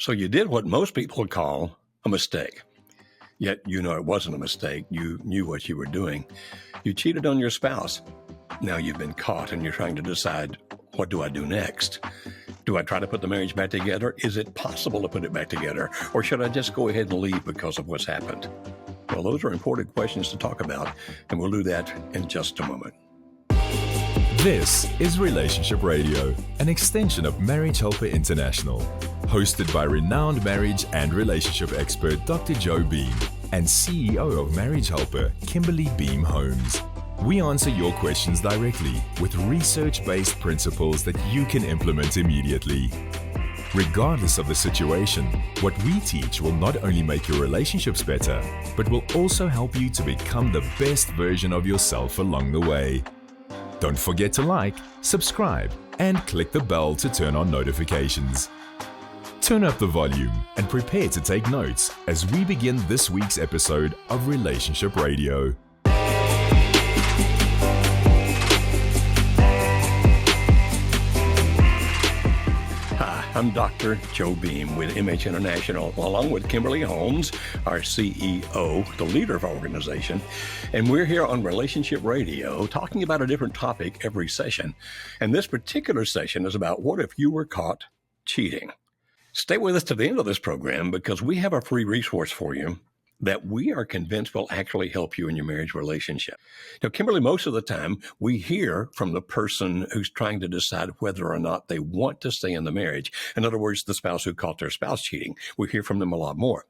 So you did what most people would call a mistake. Yet you know it wasn't a mistake. You knew what you were doing. You cheated on your spouse. Now you've been caught and you're trying to decide, what do I do next? Do I try to put the marriage back together? Is it possible to put it back together? Or should I just go ahead and leave because of what's happened? Well, those are important questions to talk about, and we'll do that in just a moment. This is Relationship Radio, an extension of Marriage Helper International, hosted by renowned marriage and relationship expert Dr. Joe Beam and CEO of Marriage Helper, Kimberly Beam Holmes. We answer your questions directly with research-based principles that you can implement immediately. Regardless of the situation, what we teach will not only make your relationships better, but will also help you to become the best version of yourself along the way. Don't forget to like, subscribe, and click the bell to turn on notifications. Turn up the volume and prepare to take notes as we begin this week's episode of Relationship Radio. I'm Dr. Joe Beam with MH International, along with Kimberly Holmes, our CEO, the leader of our organization. And we're here on Relationship Radio talking about a different topic every session. And this particular session is about what if you were caught cheating? Stay with us to the end of this program because we have a free resource for you that we are convinced will actually help you in your marriage relationship. Now, Kimberly, most of the time we hear from the person who's trying to decide whether or not they want to stay in the marriage. In other words, the spouse who caught their spouse cheating. We hear from them a lot more.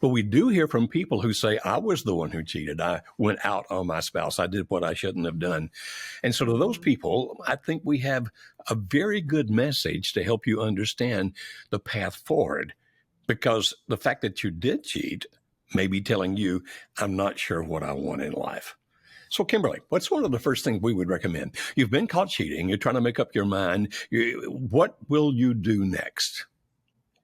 But we do hear from people who say, I was the one who cheated. I went out on my spouse. I did what I shouldn't have done. And so to those people, I think we have a very good message to help you understand the path forward. Because the fact that you did cheat may be telling you, I'm not sure what I want in life. So, Kimberly, what's one of the first things we would recommend? You've been caught cheating. You're trying to make up your mind. What will you do next?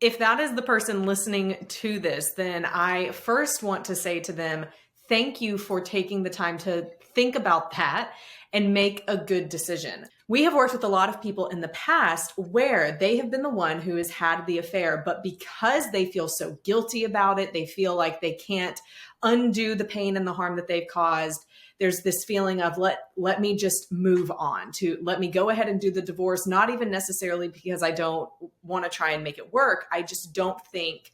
If that is the person listening to this, then I first want to say to them, thank you for taking the time to think about that and make a good decision. We have worked with a lot of people in the past where they have been the one who has had the affair, but because they feel so guilty about it, they feel like they can't undo the pain and the harm that they've caused. There's this feeling of let me just move on, to let me go ahead and do the divorce, not even necessarily because I don't want to try and make it work. I just don't think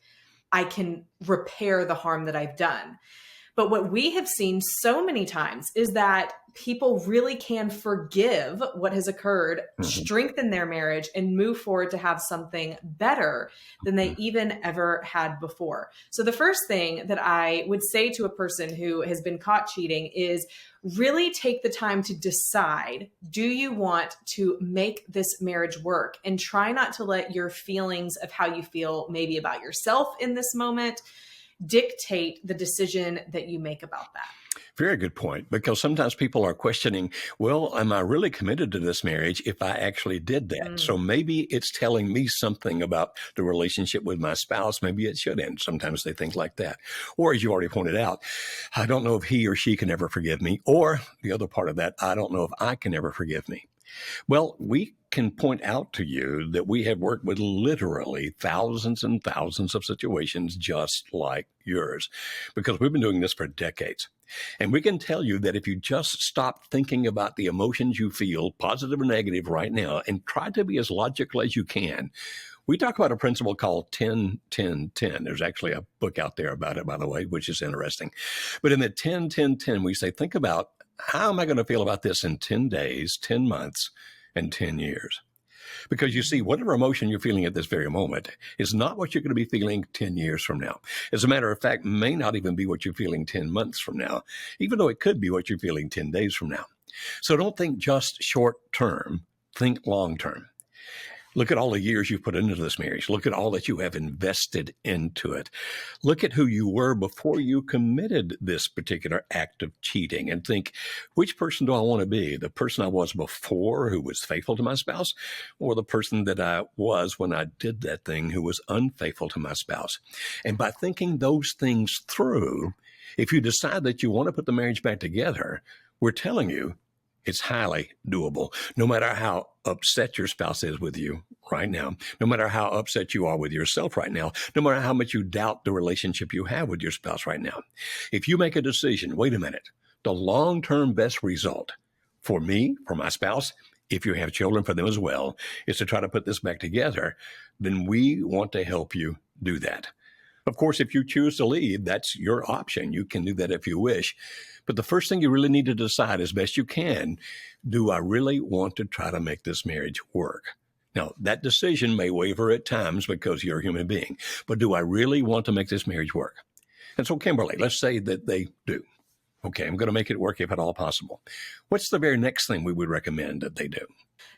I can repair the harm that I've done. But what we have seen so many times is that people really can forgive what has occurred, strengthen their marriage, and move forward to have something better than they even ever had before. So the first thing that I would say to a person who has been caught cheating is really take the time to decide, do you want to make this marriage work? And try not to let your feelings of how you feel maybe about yourself in this moment dictate the decision that you make about that. Very good point, because sometimes people are questioning, well, am I really committed to this marriage if I actually did that? So maybe it's telling me something about the relationship with my spouse. Maybe it should end. Sometimes they think like that. Or as you already pointed out, I don't know if he or she can ever forgive me. Or the other part of that, I don't know if I can ever forgive me. Well, we can point out to you that we have worked with literally thousands and thousands of situations just like yours, because we've been doing this for decades. And we can tell you that if you just stop thinking about the emotions you feel, positive or negative right now, and try to be as logical as you can. We talk about a principle called 10-10-10. There's actually a book out there about it, by the way, which is interesting. But in the 10-10-10, we say, think about, how am I going to feel about this in 10 days, 10 months, and 10 years? Because you see, whatever emotion you're feeling at this very moment is not what you're going to be feeling 10 years from now. As a matter of fact, may not even be what you're feeling 10 months from now, even though it could be what you're feeling 10 days from now. So don't think just short term, think long term. Look at all the years you've put into this marriage. Look at all that you have invested into it. Look at who you were before you committed this particular act of cheating and think, which person do I want to be? The person I was before who was faithful to my spouse, or the person that I was when I did that thing who was unfaithful to my spouse? And by thinking those things through, if you decide that you want to put the marriage back together, we're telling you, It's highly doable. No matter how upset your spouse is with you right now, no matter how upset you are with yourself right now, no matter how much you doubt the relationship you have with your spouse right now, if you make a decision, wait a minute, the long-term best result for me, for my spouse, if you have children, for them as well, is to try to put this back together, then we want to help you do that. Of course, if you choose to leave, that's your option. You can do that if you wish. But the first thing you really need to decide as best you can, do I really want to try to make this marriage work? Now, that decision may waver at times because you're a human being, but do I really want to make this marriage work? And so, Kimberly, let's say that they do. Okay, I'm going to make it work if at all possible. What's the very next thing we would recommend that they do?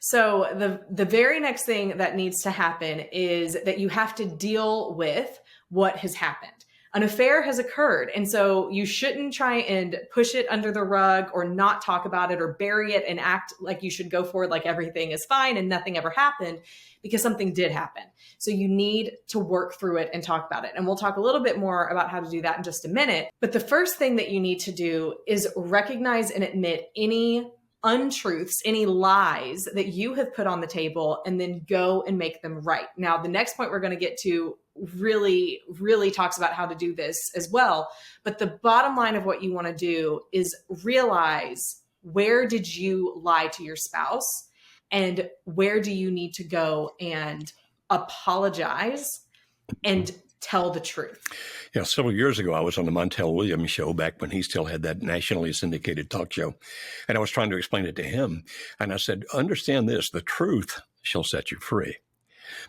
So the very next thing that needs to happen is that you have to deal with what has happened. An affair has occurred. And so you shouldn't try and push it under the rug or not talk about it or bury it and act like you should go forward like everything is fine and nothing ever happened, because something did happen. So you need to work through it and talk about it. And we'll talk a little bit more about how to do that in just a minute. But the first thing that you need to do is recognize and admit any untruths, any lies that you have put on the table, and then go and make them right. Now, the next point we're going to get to really, really talks about how to do this as well. But the bottom line of what you want to do is realize, where did you lie to your spouse, and where do you need to go and apologize and tell the truth? Yeah, several years ago, I was on the Montel Williams show back when he still had that nationally syndicated talk show. And I was trying to explain it to him. And I said, understand this, the truth shall set you free.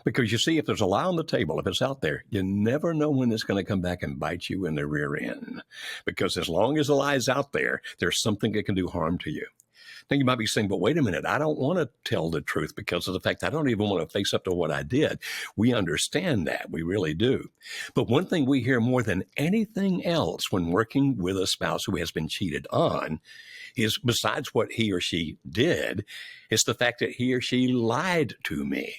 Because you see, if there's a lie on the table, if it's out there, you never know when it's going to come back and bite you in the rear end. Because as long as the lie is out there, there's something that can do harm to you. Now, you might be saying, but wait a minute, I don't want to tell the truth because of the fact I don't even want to face up to what I did. We understand that. We really do. But one thing we hear more than anything else when working with a spouse who has been cheated on is, besides what he or she did, is the fact that he or she lied to me.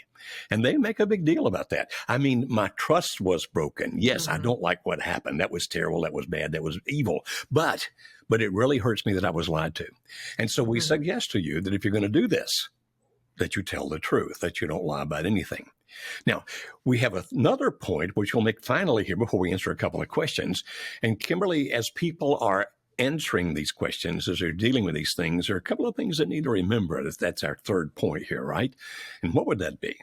And they make a big deal about that. I mean, my trust was broken. Yes, I don't like what happened. That was terrible. That was bad. That was evil. But it really hurts me that I was lied to. And so we suggest to you that if you're going to do this, that you tell the truth, that you don't lie about anything. Now, we have another point, which we'll make finally here before we answer a couple of questions. And Kimberly, as people are answering these questions, as they're dealing with these things, there are a couple of things that need to remember. That's our third point here, right? And what would that be?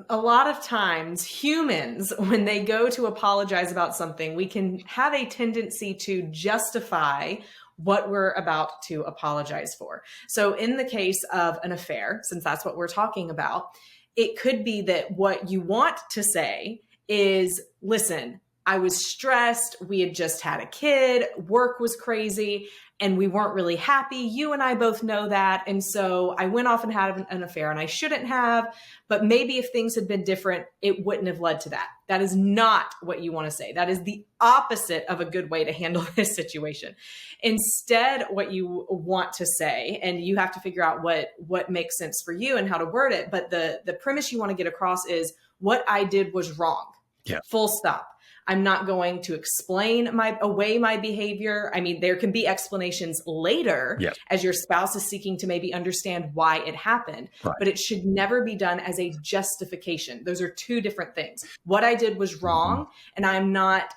A lot of times humans, when they go to apologize about something, we can have a tendency to justify what we're about to apologize for. So in the case of an affair, since that's what we're talking about, it could be that what you want to say is, listen, I was stressed. We had just had a kid. Work was crazy and we weren't really happy. You and I both know that. And so I went off and had an affair, and I shouldn't have, but maybe if things had been different, it wouldn't have led to that. That is not what you want to say. That is the opposite of a good way to handle this situation. Instead, what you want to say, and you have to figure out what makes sense for you and how to word it. But the premise you want to get across is, what I did was wrong. Yeah. Full stop. I'm not going to explain away my behavior. I mean, there can be explanations later as your spouse is seeking to maybe understand why it happened, but it should never be done as a justification. Those are two different things. What I did was wrong, and I'm not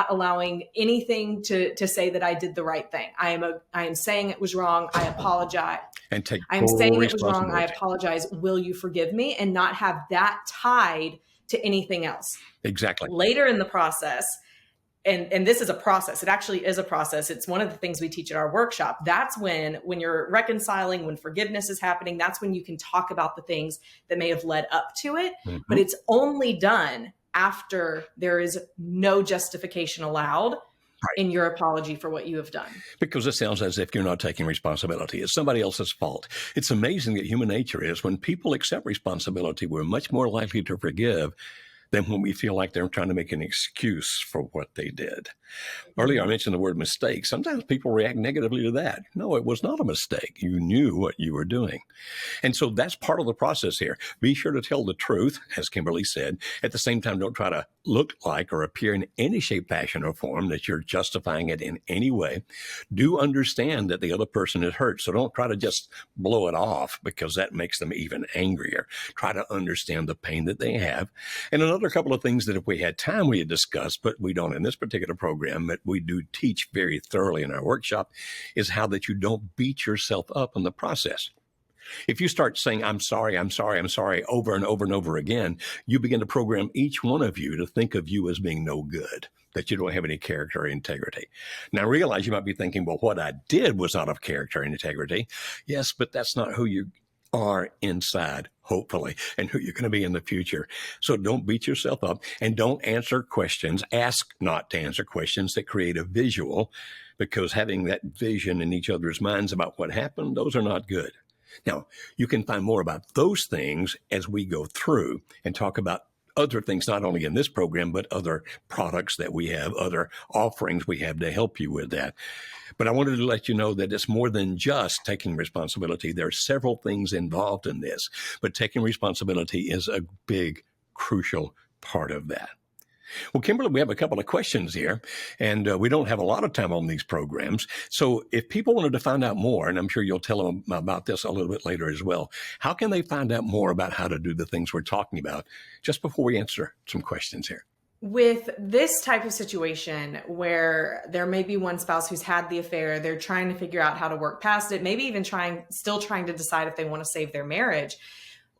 allowing anything to say that I did the right thing. I am saying it was wrong. I apologize. And take I am saying it was wrong. I apologize. Will you forgive me? And not have that tied to anything else. Exactly. Later in the process, and this is a process. It actually is a process. It's one of the things we teach at our workshop. That's when you're reconciling, when forgiveness is happening, that's when you can talk about the things that may have led up to it. But it's only done after there is no justification allowed in your apology for what you have done. Because it sounds as if you're not taking responsibility. It's somebody else's fault. It's amazing that human nature is, when people accept responsibility, we're much more likely to forgive than when we feel like they're trying to make an excuse for what they did. Earlier, I mentioned the word mistake. Sometimes people react negatively to that. No, it was not a mistake. You knew what you were doing. And so that's part of the process here. Be sure to tell the truth, as Kimberly said. At the same time, don't try to look like or appear in any shape, fashion, or form that you're justifying it in any way, do understand that the other person is hurt. So don't try to just blow it off, because that makes them even angrier. Try to understand the pain that they have. And another couple of things that if we had time, we had discussed, but we don't in this particular program, but we do teach very thoroughly in our workshop, is how that you don't beat yourself up in the process. If you start saying, I'm sorry, I'm sorry, I'm sorry, over and over and over again, you begin to program each one of you to think of you as being no good, that you don't have any character or integrity. Now, realize you might be thinking, well, what I did was not of character and integrity. Yes, but that's not who you are inside, hopefully, and who you're going to be in the future. So don't beat yourself up, and don't answer questions. Ask not to answer questions that create a visual, because having that vision in each other's minds about what happened, those are not good. Now, you can find more about those things as we go through and talk about other things, not only in this program, but other products that we have, other offerings we have to help you with that. But I wanted to let you know that it's more than just taking responsibility. There are several things involved in this, but taking responsibility is a big, crucial part of that. Well, Kimberly, we have a couple of questions here, and we don't have a lot of time on these programs. So if people wanted to find out more, and I'm sure you'll tell them about this a little bit later as well, how can they find out more about how to do the things we're talking about, just before we answer some questions here? With this type of situation where there may be one spouse who's had the affair, they're trying to figure out how to work past it, maybe even still trying to decide if they want to save their marriage.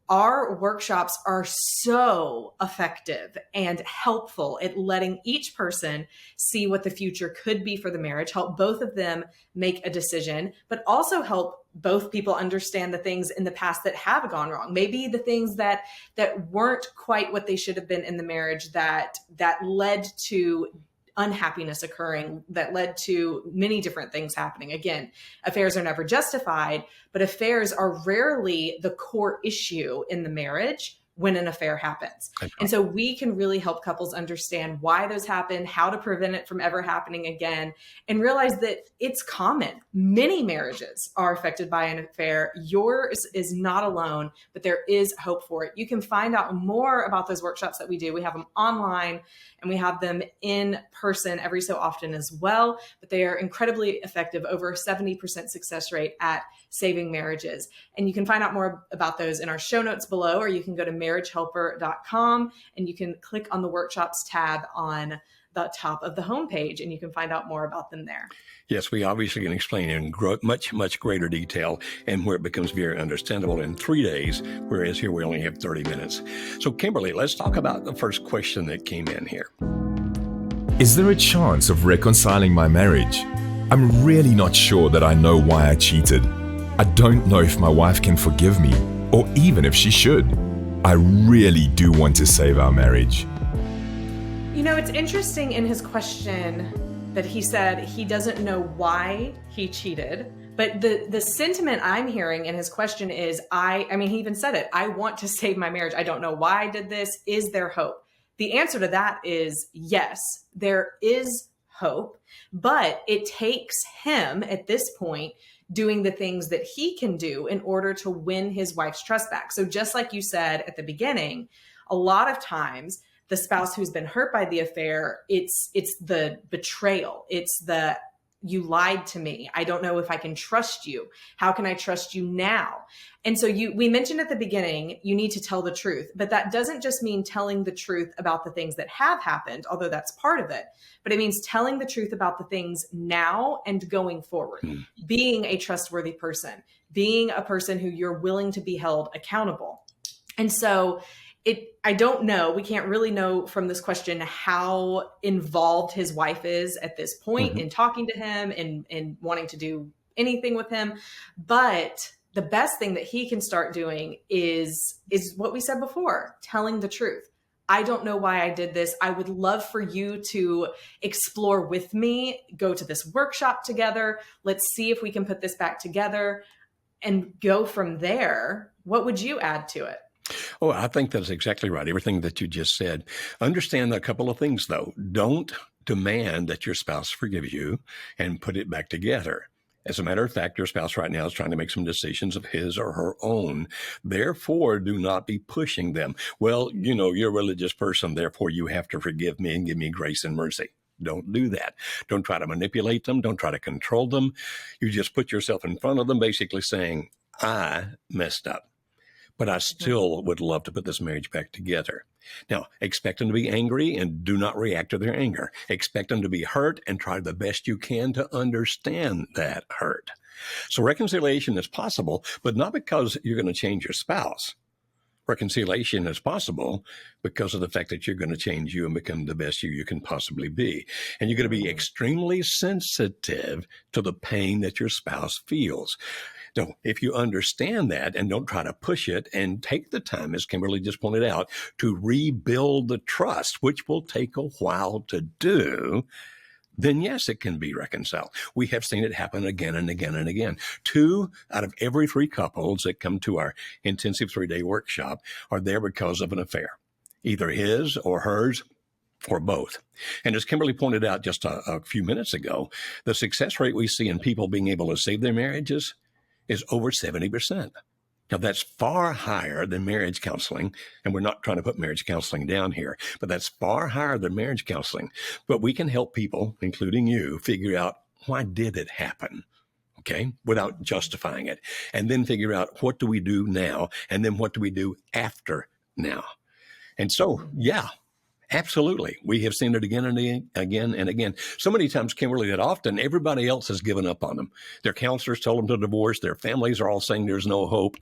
Our workshops are so effective and helpful at letting each person see what the future could be for the marriage, help both of them make a decision, but also help both people understand the things in the past that have gone wrong. Maybe the things that weren't quite what they should have been in the marriage that led to unhappiness occurring, that led to many different things happening. Again, affairs are never justified, but affairs are rarely the core issue in the marriage when an affair happens. And so we can really help couples understand why those happen, how to prevent it from ever happening again, and realize that it's common. Many marriages are affected by an affair. Yours is not alone, but there is hope for it. You can find out more about those workshops that we do. We have them online and we have them in person every so often as well, but they are incredibly effective, over a 70% success rate at saving marriages. And you can find out more about those in our show notes below, or you can go to marriagehelper.com and you can click on the workshops tab on the top of the homepage and you can find out more about them there. Yes, we obviously can explain in much, much greater detail and where it becomes very understandable in 3 days, whereas here we only have 30 minutes. So Kimberly, let's talk about the first question that came in here. Is there a chance of reconciling my marriage? I'm really not sure that I know why I cheated. I don't know if my wife can forgive me, or even if she should. I really do want to save our marriage. You know, it's interesting in his question that he said he doesn't know why he cheated, but the sentiment I'm hearing in his question is, I mean, he even said it, I want to save my marriage. I don't know why I did this. Is there hope? The answer to that is yes, there is hope, but it takes him at this point doing the things that he can do in order to win his wife's trust back. So just like you said at the beginning, a lot of times the spouse who's been hurt by the affair, it's the betrayal. It's the, you lied to me. I don't know if I can trust you. How can I trust you now? And so we mentioned at the beginning, you need to tell the truth, but that doesn't just mean telling the truth about the things that have happened, although that's part of it, but it means telling the truth about the things now and going forward, being a trustworthy person, being a person who you're willing to be held accountable. And so I don't know, we can't really know from this question how involved his wife is at this point in talking to him and wanting to do anything with him. But the best thing that he can start doing is what we said before, telling the truth. I don't know why I did this. I would love for you to explore with me, go to this workshop together. Let's see if we can put this back together and go from there. What would you add to it? Oh, I think that's exactly right. Everything that you just said. Understand a couple of things, though. Don't demand that your spouse forgive you and put it back together. As a matter of fact, your spouse right now is trying to make some decisions of his or her own. Therefore, do not be pushing them. Well, you're a religious person, therefore you have to forgive me and give me grace and mercy. Don't do that. Don't try to manipulate them. Don't try to control them. You just put yourself in front of them, basically saying, I messed up, but I still would love to put this marriage back together. Now, expect them to be angry and do not react to their anger. Expect them to be hurt and try the best you can to understand that hurt. So reconciliation is possible, but not because you're going to change your spouse. Reconciliation is possible because of the fact that you're going to change you and become the best you can possibly be. And you're going to be extremely sensitive to the pain that your spouse feels. So if you understand that and don't try to push it and take the time, as Kimberly just pointed out, to rebuild the trust, which will take a while to do, then yes, it can be reconciled. We have seen it happen again and again and again. 2 out of every 3 couples that come to our intensive 3-day workshop are there because of an affair, either his or hers or both. And as Kimberly pointed out just a few minutes ago, the success rate we see in people being able to save their marriages is over 70%. Now, that's far higher than marriage counseling, and we're not trying to put marriage counseling down here, but that's far higher than marriage counseling. But we can help people, including you, figure out why did it happen, okay, without justifying it, and then figure out what do we do now, and then what do we do after now. And so, yeah, absolutely. We have seen it again and again and again. So many times, Kimberly, that often everybody else has given up on them. Their counselors told them to divorce. Their families are all saying there's no hope.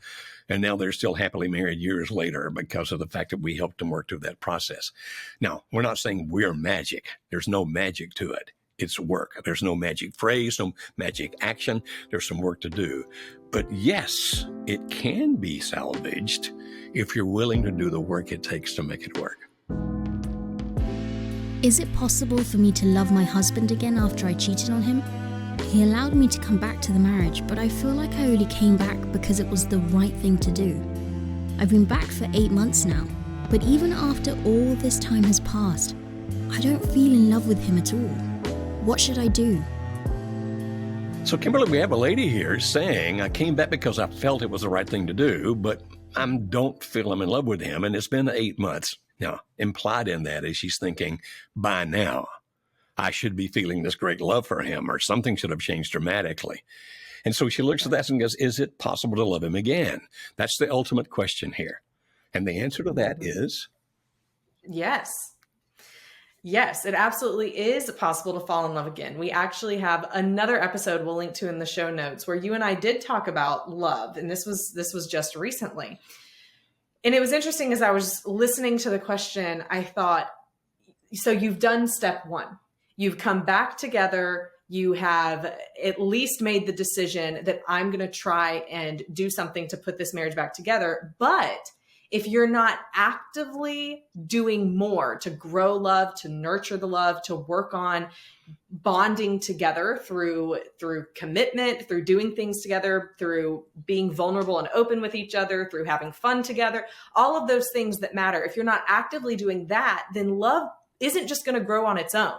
And now they're still happily married years later because of the fact that we helped them work through that process. Now, we're not saying we're magic. There's no magic to it. It's work. There's no magic phrase, no magic action. There's some work to do. But yes, it can be salvaged if you're willing to do the work it takes to make it work. Is it possible for me to love my husband again after I cheated on him? He allowed me to come back to the marriage, but I feel like I only came back because it was the right thing to do. I've been back for 8 months now, but even after all this time has passed, I don't feel in love with him at all. What should I do? So, Kimberly, we have a lady here saying, I came back because I felt it was the right thing to do, but I don't feel I'm in love with him, and it's been 8 months. Now, implied in that is she's thinking, by now, I should be feeling this great love for him, or something should have changed dramatically. And so she looks at that and goes, is it possible to love him again? That's the ultimate question here. And the answer to that is? Yes. Yes, it absolutely is possible to fall in love again. We actually have another episode we'll link to in the show notes where you and I did talk about love. And this was just recently. And it was interesting as I was listening to the question, I thought, so you've done step 1. You've come back together. You have at least made the decision that I'm going to try and do something to put this marriage back together. But if you're not actively doing more to grow love, to nurture the love, to work on bonding together through commitment, through doing things together, through being vulnerable and open with each other, through having fun together, all of those things that matter. If you're not actively doing that, then love isn't just going to grow on its own.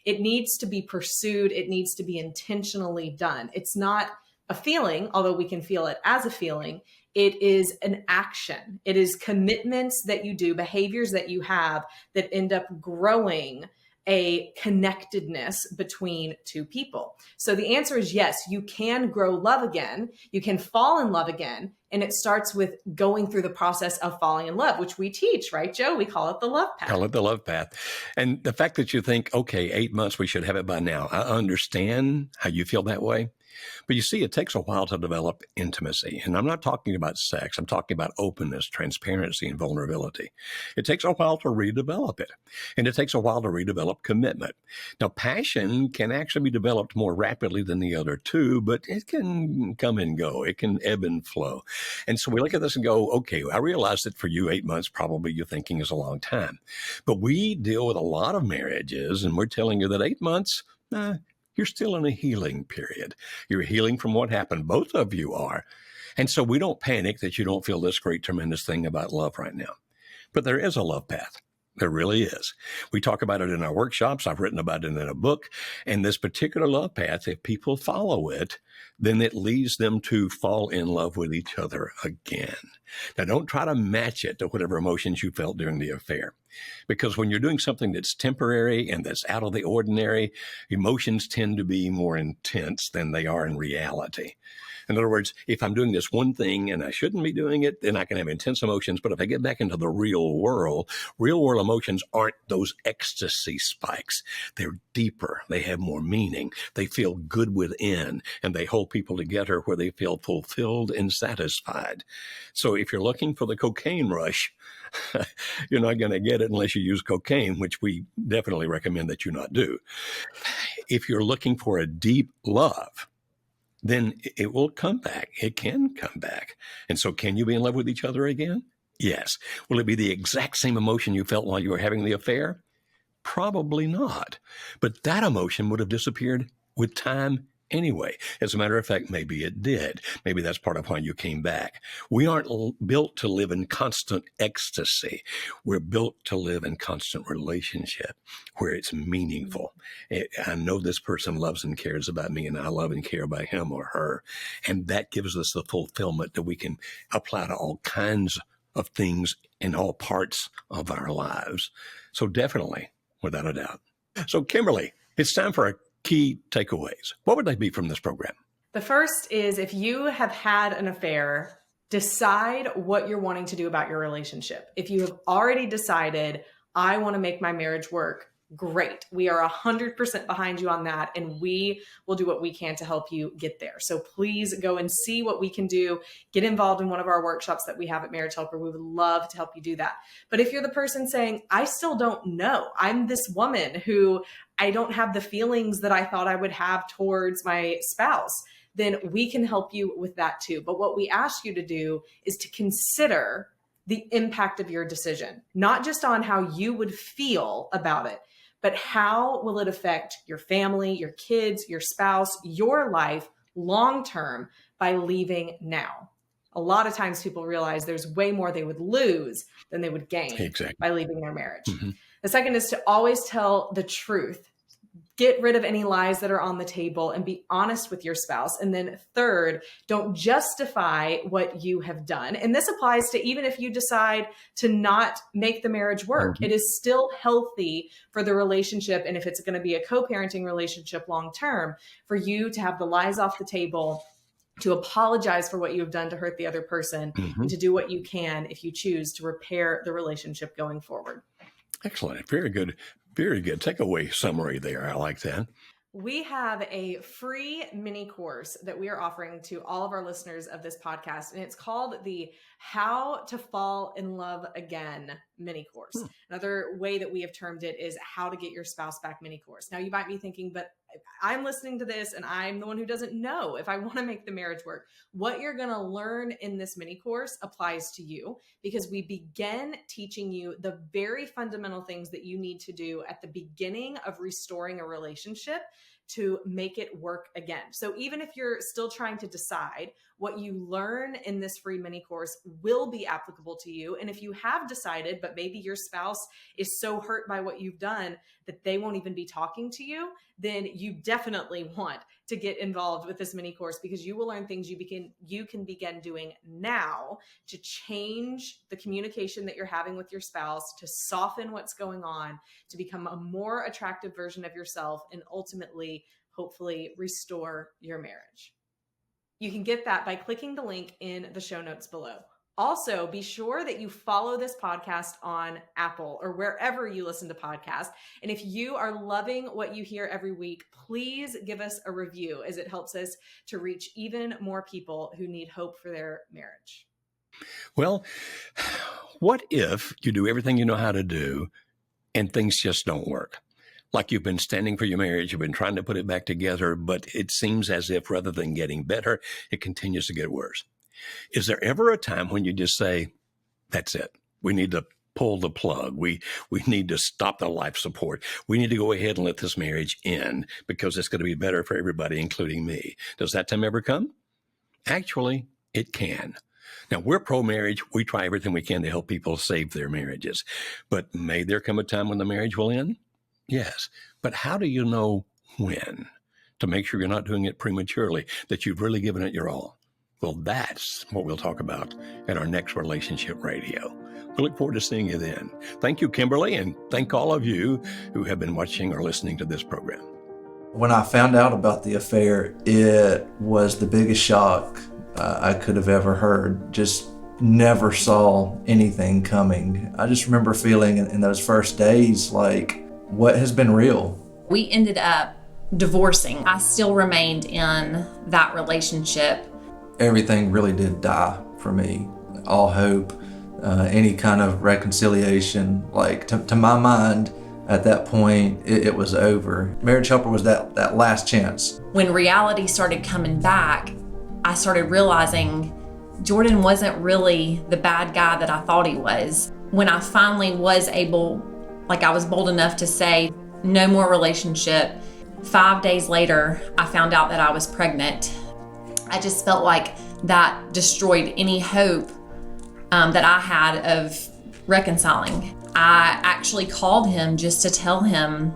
It needs to be pursued. It needs to be intentionally done. It's not a feeling, although we can feel it as a feeling. It is an action. It is commitments that you do, behaviors that you have that end up growing a connectedness between two people. So the answer is yes, you can grow love again. You can fall in love again. And it starts with going through the process of falling in love, which we teach, right, Joe? We call it the love path. Call it the love path. And the fact that you think, okay, 8 months, we should have it by now. I understand how you feel that way. But you see, it takes a while to develop intimacy. And I'm not talking about sex. I'm talking about openness, transparency, and vulnerability. It takes a while to redevelop it. And it takes a while to redevelop commitment. Now, passion can actually be developed more rapidly than the other two, but it can come and go. It can ebb and flow. And so we look at this and go, okay, I realize that for you, 8 months, probably you're thinking is a long time. But we deal with a lot of marriages, and we're telling you that 8 months, you're still in a healing period. You're healing from what happened. Both of you are. And so we don't panic that you don't feel this great, tremendous thing about love right now. But there is a love path. There really is. We talk about it in our workshops. I've written about it in a book. And this particular love path, if people follow it, then it leads them to fall in love with each other again. Now, don't try to match it to whatever emotions you felt during the affair. Because when you're doing something that's temporary and that's out of the ordinary, emotions tend to be more intense than they are in reality. In other words, if I'm doing this one thing and I shouldn't be doing it, then I can have intense emotions. But if I get back into the real world emotions aren't those ecstasy spikes. They're deeper. They have more meaning. They feel good within, and they hold people together where they feel fulfilled and satisfied. So if you're looking for the cocaine rush, you're not going to get it unless you use cocaine, which we definitely recommend that you not do. If you're looking for a deep love, then it will come back. It can come back. And so can you be in love with each other again? Yes. Will it be the exact same emotion you felt while you were having the affair? Probably not. But that emotion would have disappeared with time anyway. As a matter of fact, maybe it did. Maybe that's part of why you came back. We aren't built to live in constant ecstasy. We're built to live in constant relationship where it's meaningful. I know this person loves and cares about me, and I love and care about him or her. And that gives us the fulfillment that we can apply to all kinds of things in all parts of our lives. So definitely, without a doubt. So Kimberly, it's time for our key takeaways. What would they be from this program? The first is, if you have had an affair, decide what you're wanting to do about your relationship. If you have already decided, I want to make my marriage work, great. We are 100% behind you on that, and we will do what we can to help you get there. So please go and see what we can do. Get involved in one of our workshops that we have at Marriage Helper. We would love to help you do that. But if you're the person saying, I still don't know, I'm this woman who I don't have the feelings that I thought I would have towards my spouse, then we can help you with that too. But what we ask you to do is to consider the impact of your decision, not just on how you would feel about it, but how will it affect your family, your kids, your spouse, your life long-term by leaving now. A lot of times people realize there's way more they would lose than they would gain by leaving their marriage. Mm-hmm. The second is to always tell the truth. Get rid of any lies that are on the table and be honest with your spouse. And then third, don't justify what you have done. And this applies to even if you decide to not make the marriage work. Mm-hmm. It is still healthy for the relationship. And if it's going to be a co-parenting relationship long-term, for you to have the lies off the table, to apologize for what you have done to hurt the other person, mm-hmm. and to do what you can if you choose to repair the relationship going forward. Excellent. Very good. Very good takeaway summary there. I like that. We have a free mini course that we are offering to all of our listeners of this podcast, and it's called the How to Fall in Love Again mini course. Another way that we have termed it is How to Get Your Spouse Back mini course. Now you might be thinking, but I'm listening to this and I'm the one who doesn't know if I want to make the marriage work. What you're going to learn in this mini course applies to you, because we begin teaching you the very fundamental things that you need to do at the beginning of restoring a relationship to make it work again. So even if you're still trying to decide, what you learn in this free mini course will be applicable to you. And if you have decided, but maybe your spouse is so hurt by what you've done that they won't even be talking to you, then you definitely want to get involved with this mini course, because you will learn things you can begin doing now to change the communication that you're having with your spouse, to soften what's going on, to become a more attractive version of yourself, and ultimately, hopefully, restore your marriage. You can get that by clicking the link in the show notes below. Also, be sure that you follow this podcast on Apple or wherever you listen to podcasts. And if you are loving what you hear every week, please give us a review, as it helps us to reach even more people who need hope for their marriage. Well, what if you do everything you know how to do and things just don't work? Like you've been standing for your marriage, you've been trying to put it back together, but it seems as if rather than getting better, it continues to get worse. Is there ever a time when you just say, that's it, we need to pull the plug, we need to stop the life support, we need to go ahead and let this marriage end because it's going to be better for everybody, including me? Does that time ever come? Actually, it can. Now, we're pro-marriage. We try everything we can to help people save their marriages. But may there come a time when the marriage will end? Yes. But how do you know when? To make sure you're not doing it prematurely, that you've really given it your all. Well, that's what we'll talk about at our next Relationship Radio. We look forward to seeing you then. Thank you, Kimberly, and thank all of you who have been watching or listening to this program. When I found out about the affair, it was the biggest shock I could have ever heard. Just never saw anything coming. I just remember feeling in those first days like, what has been real? We ended up divorcing. I still remained in that relationship. Everything really did die for me. All hope, any kind of reconciliation, like to my mind, at that point, it was over. Marriage Helper was that last chance. When reality started coming back, I started realizing Jordan wasn't really the bad guy that I thought he was. When I finally was able, I was bold enough to say, no more relationship, 5 days later, I found out that I was pregnant. I just felt like that destroyed any hope that I had of reconciling. I actually called him just to tell him,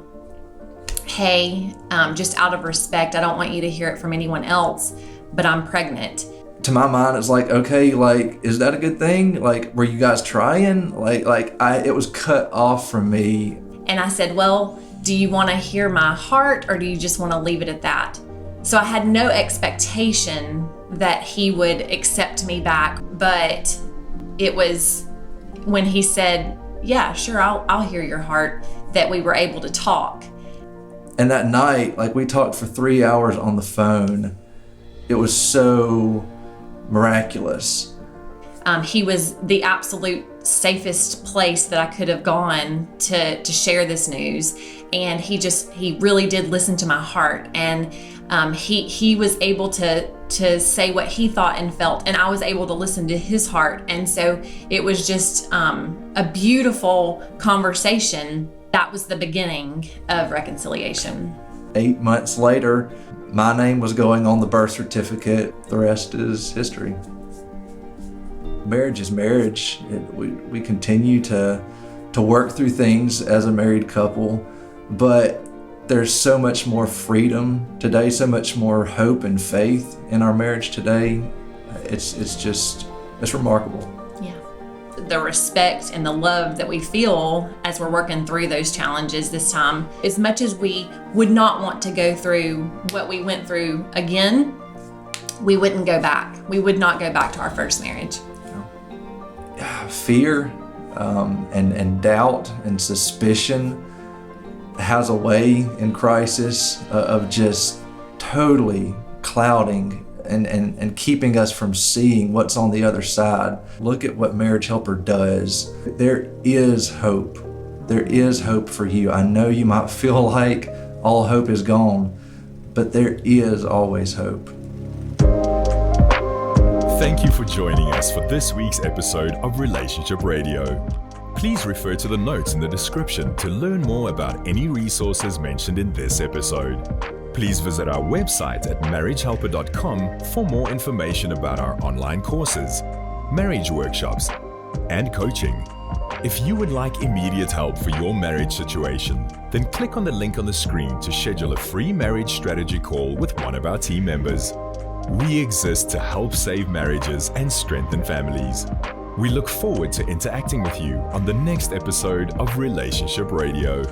hey, just out of respect, I don't want you to hear it from anyone else, but I'm pregnant. To my mind, it's like, okay, is that a good thing? Were you guys trying? It was cut off from me. And I said, well, do you want to hear my heart or do you just want to leave it at that? So I had no expectation that he would accept me back, but it was when he said, yeah, sure, I'll hear your heart, that we were able to talk. And that night, we talked for 3 hours on the phone. It was so miraculous. He was the absolute safest place that I could have gone to share this news. And he really did listen to my heart. And he was able to say what he thought and felt, and I was able to listen to his heart. And so it was just a beautiful conversation. That was the beginning of reconciliation. 8 months later, my name was going on the birth certificate. The rest is history. Marriage is marriage. We continue to work through things as a married couple, but there's so much more freedom today, so much more hope and faith in our marriage today. It's remarkable. Yeah. The respect and the love that we feel as we're working through those challenges this time, as much as we would not want to go through what we went through again, we wouldn't go back. We would not go back to our first marriage. Fear and doubt and suspicion has a way in crisis of just totally clouding and keeping us from seeing what's on the other side. Look at what Marriage Helper does. There is hope. There is hope for you. I know you might feel like all hope is gone, but there is always hope. Thank you for joining us for this week's episode of Relationship Radio. Please refer to the notes in the description to learn more about any resources mentioned in this episode. Please visit our website at marriagehelper.com for more information about our online courses, marriage workshops, and coaching. If you would like immediate help for your marriage situation, then click on the link on the screen to schedule a free marriage strategy call with one of our team members. We exist to help save marriages and strengthen families. We look forward to interacting with you on the next episode of Relationship Radio.